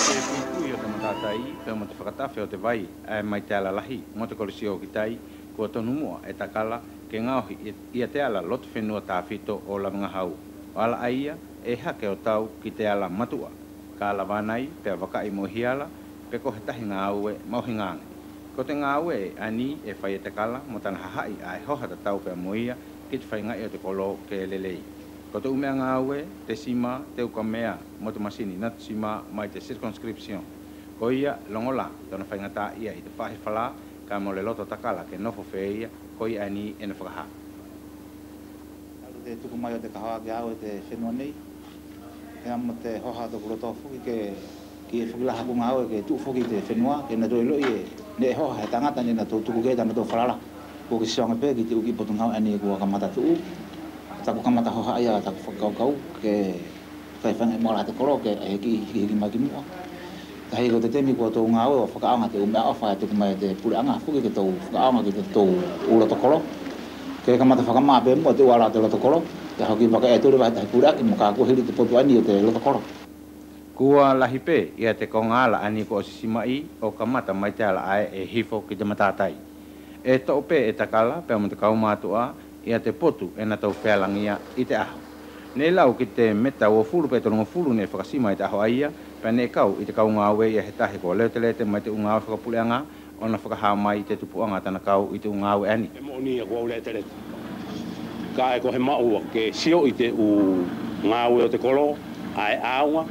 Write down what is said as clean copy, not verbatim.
Pui o te matatai, pe mo te whakatawhi o te vai, e mai te ala lahi, mo te kolisi o ki tai, kua tonu mua e takala, ke ngauhi ia te ala lotu whenua tāwhito o la mga hau. O ala aia, e hake o tau ki te ala matua. Ka ala wānai, pe wakai mo hiala, pe ko he tahi ngā aue, mauhi ngānge. Ko te ngā aue e ani e whai e takala, mo tana hahai a e hoha ta tau pe moia, ki te whai ngai o te kolo ke lelei. Ko te umea ngā aue, te sima, te uka mea, mo te masini, natu sima, mai te circonscription. Ko ia, longola, tona whaingata ia i te whahe whala, ka mo le loto takala ke nofo whea, ko ia ani e na whakaha. Alu te tuku mai o te kahoa ki au e te whenua nei. Ea mo te hoha to kuroto fuki ke ki e whukilaha ku ngā au e ke tuu fuki te whenua, ke na doi loi e ne e hoha he tangata ni na tō tuku kei tana tō whalala. Ko ki sionga pē ki te uki potu ngau ani e kua kamata tuu. Taku kamata hoha ia taku whakaukau ke whaiwhanga e mola te koro ke e hiki mai ki mua. Ta hei ko te temi kua tō ngā ue o whakaanga te umea awha e tuku mai te pure anga fuki ke tō whakaanga ki te tō uroto koro. Ke kamata whakamā pē mua te uara te roto koro. Te hoki whaka e tūre wahi tahi pure aki mo kā kua hiri te potu ani o te roto koro. Kua lahi pē ia te konga ala ani ko o sisimai o kamata mai te ala ae e hifo ki te matatai. E tō pē e takala pē mo te kaumātua ia te potu e na tau whealangia i te aho. Nei lau ki te meta o fulu pe torongo fulu ne whakasima i te aho aia, pe ne kau i te kau ngā ue ia he tahe ko leo te lete mai te unga au whakapuleanga, o na whakaha mai te tupuanga tana kau i te unga au e ani. E mo nia kua leo te lete. Ka e ko he maua ke sio i te u ngā ue o te kolo, ai aunga,